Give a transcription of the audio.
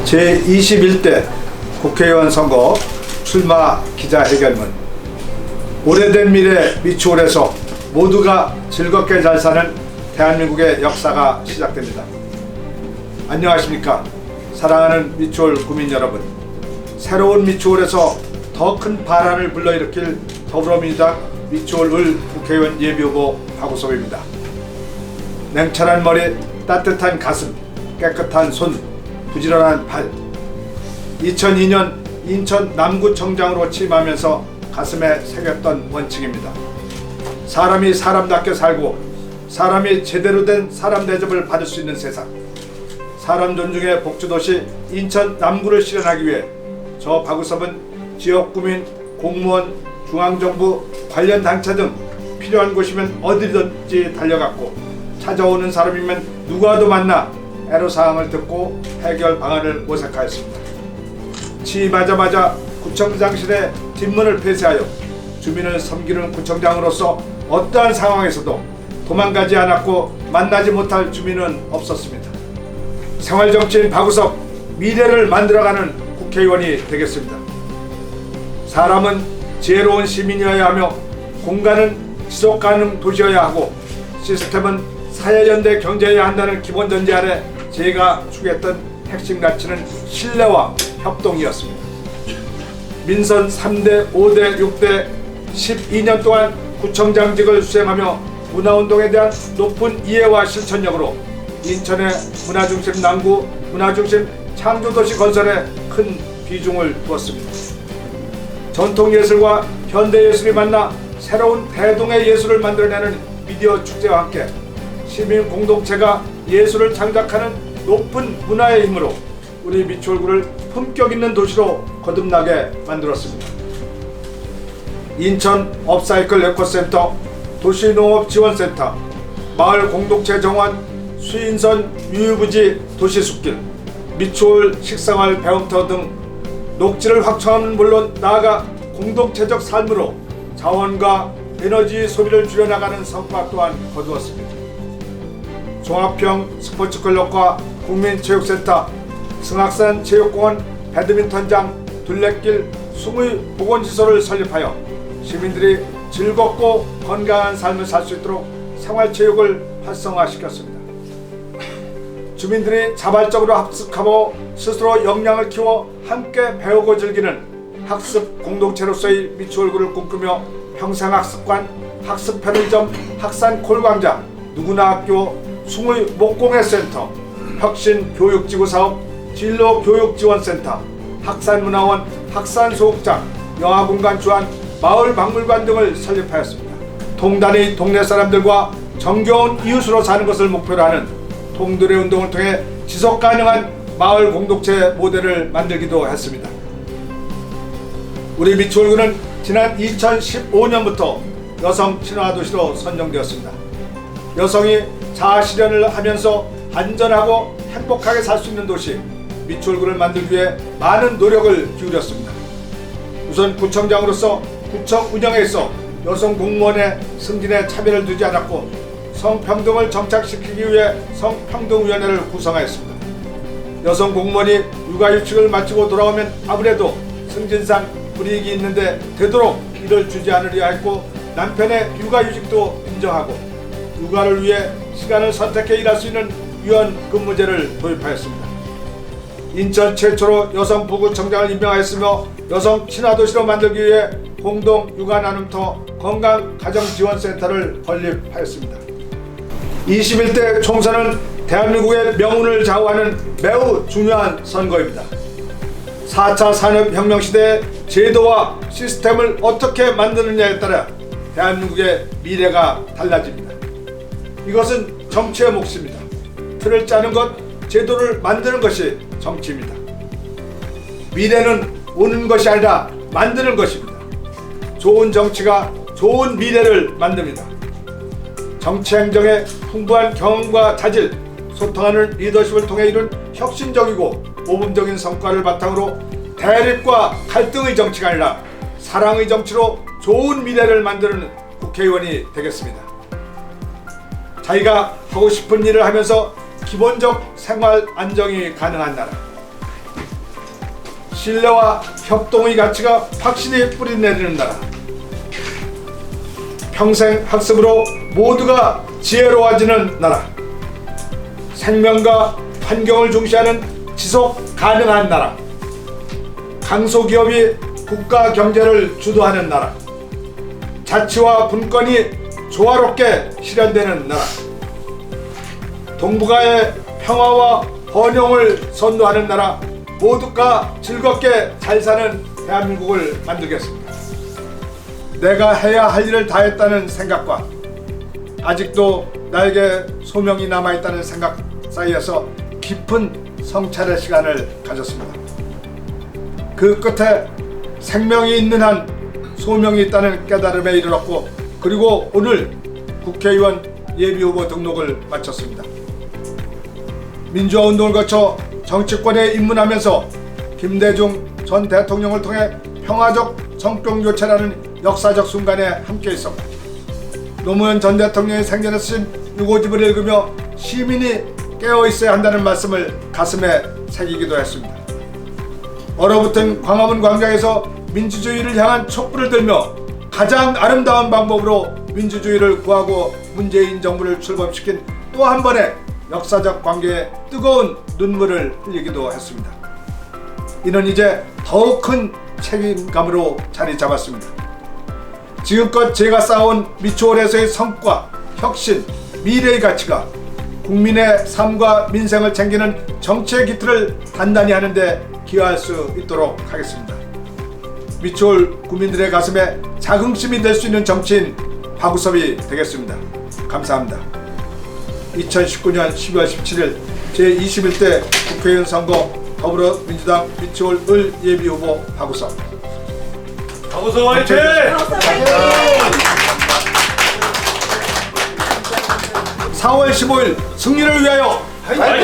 제21대 국회의원 선거 출마 기자회견문. 오래된 미래 미추홀에서 모두가 즐겁게 잘 사는 대한민국의 역사가 시작됩니다. 안녕하십니까. 사랑하는 미추홀 구민 여러분. 새로운 미추홀에서 더 큰 반란을 불러일으킬 더불어민주당 미추홀 을 국회의원 예비후보 박우섭입니다. 냉철한 머리, 따뜻한 가슴, 깨끗한 손, 부지런한 발. 2002년 인천 남구청장으로 취임하면서 가슴에 새겼던 원칙입니다. 사람이 사람답게 살고 사람이 제대로 된 사람 대접을 받을 수 있는 세상, 사람 존중의 복지도시 인천 남구를 실현하기 위해 저 박우섭은 지역구민, 공무원, 중앙정부, 관련 단체 등 필요한 곳이면 어디든지 달려갔고 찾아오는 사람이면 누구와도 만나 애로사항을 듣고 해결 방안을 모색하였습니다. 취임하자마자 구청장실의 뒷문을 폐쇄하여 주민을 섬기는 구청장으로서 어떠한 상황에서도 도망가지 않았고 만나지 못할 주민은 없었습니다. 생활정치인 박우섭, 미래를 만들어가는 국회의원이 되겠습니다. 사람은 지혜로운 시민이어야 하며 공간은 지속가능 도시여야 하고 시스템은 사회연대 경제여야 한다는 기본 전제 아래 제가 추구했던 핵심 가치는 신뢰와 협동이었습니다. 민선 3대, 5대, 6대 12년 동안 구청장직을 수행하며 문화운동에 대한 높은 이해와 실천력으로 인천의 문화중심 남구, 문화중심 창조도시 건설에 큰 비중을 두었습니다. 전통예술과 현대예술이 만나 새로운 대동의 예술을 만들어내는 미디어 축제와 함께 시민 공동체가 예술을 창작하는 높은 문화의 힘으로 우리 미추홀구를 품격 있는 도시로 거듭나게 만들었습니다. 인천 업사이클 에코센터, 도시농업지원센터, 마을 공동체 정원, 수인선 유유부지 도시숲길, 미추홀 식생활 배움터 등 녹지를 확충하는 물론 나아가 공동체적 삶으로 자원과 에너지 소비를 줄여나가는 성과 또한 거두었습니다. 종합형 스포츠클럽과 국민체육센터, 승악산 체육공원, 배드민턴장, 둘레길, 숭의 보건시설을 설립하여 시민들이 즐겁고 건강한 삶을 살 수 있도록 생활체육을 활성화시켰습니다. 주민들이 자발적으로 학습하고 스스로 역량을 키워 함께 배우고 즐기는 학습 공동체로서의 미추홀구를 꿈꾸며 평생학습관, 학습 편의점, 학산 콜광장, 누구나 학교, 숭의 목공예센터, 혁신교육지구 사업, 진로교육지원센터, 학산문화원, 학산소극장, 영화공간 주한, 마을박물관 등을 설립하였습니다. 통단이 동네 사람들과 정겨운 이웃으로 사는 것을 목표로 하는 통두레 운동을 통해 지속가능한 마을 공동체 모델을 만들기도 했습니다. 우리 미추홀구는 지난 2015년부터 여성 친화 도시로 선정되었습니다. 여성이 자아실현을 하면서 안전하고 행복하게 살 수 있는 도시 미추홀구를 만들기 위해 많은 노력을 기울였습니다. 우선 구청장으로서 구청 운영에 있어 여성 공무원의 승진에 차별을 두지 않았고 성평등을 정착시키기 위해 성평등위원회를 구성하였습니다. 여성 공무원이 육아휴직을 마치고 돌아오면 아무래도 승진상 불이익이 있는데 되도록 이를 주지 않으려 했고 남편의 육아휴직도 인정하고 육아를 위해 시간을 선택해 일할 수 있는 유연 근무제를 도입하였습니다. 인천 최초로 여성 부구청장을 임명하였으며 여성 친화도시로 만들기 위해 공동 육아 나눔터 건강가정지원센터를 건립하였습니다. 21대 총선은 대한민국의 명운을 좌우하는 매우 중요한 선거입니다. 4차 산업혁명 시대의 제도와 시스템을 어떻게 만드느냐에 따라 대한민국의 미래가 달라집니다. 이것은 정치의 몫입니다. 틀을 짜는 것, 제도를 만드는 것이 정치입니다. 미래는 오는 것이 아니라 만드는 것입니다. 좋은 정치가 좋은 미래를 만듭니다. 정치 행정의 풍부한 경험과 자질, 소통하는 리더십을 통해 이룬 혁신적이고 모범적인 성과를 바탕으로 대립과 갈등의 정치가 아니라 사랑의 정치로 좋은 미래를 만드는 국회의원이 되겠습니다. 자기가 하고 싶은 일을 하면서 기본적 생활 안정이 가능한 나라, 신뢰와 협동의 가치가 확실히 뿌리내리는 나라. 평생 학습으로 모두가 지혜로워지는 나라. 생명과 환경을 중시하는 지속 가능한 나라. 강소기업이 국가 경제를 주도하는 나라. 자치와 분권이 조화롭게 실현되는 나라. 동북아의 평화와 번영을 선도하는 나라. 모두가 즐겁게 잘 사는 대한민국을 만들겠습니다. 내가 해야 할 일을 다 했다는 생각과 아직도 나에게 소명이 남아있다는 생각 사이에서 깊은 성찰의 시간을 가졌습니다. 그 끝에 생명이 있는 한 소명이 있다는 깨달음에 이르렀고, 그리고 오늘 국회의원 예비후보 등록을 마쳤습니다. 민주화운동을 거쳐 정치권에 입문하면서 김대중 전 대통령을 통해 평화적 정권교체라는 역사적 순간에 함께 있었고, 노무현 전 대통령이 생전에 쓰신 유고집을 읽으며 시민이 깨어있어야 한다는 말씀을 가슴에 새기기도 했습니다. 얼어붙은 광화문 광장에서 민주주의를 향한 촛불을 들며 가장 아름다운 방법으로 민주주의를 구하고 문재인 정부를 출범시킨 또 한 번의 역사적 관계에 뜨거운 눈물을 흘리기도 했습니다. 이는 이제 더욱 큰 책임감으로 자리 잡았습니다. 지금껏 제가 쌓아온 미추홀에서의 성과, 혁신, 미래의 가치가 국민의 삶과 민생을 챙기는 정치의 기틀을 단단히 하는데 기여할 수 있도록 하겠습니다. 미추홀 국민들의 가슴에 자긍심이 될 수 있는 정치인 박우섭이 되겠습니다. 감사합니다. 2019년 12월 17일 제21대 국회의원 선거 더불어민주당 미추홀 을 예비후보 박우섭. 박우섭 화이팅! 4월 15일 승리를 위하여 화이팅!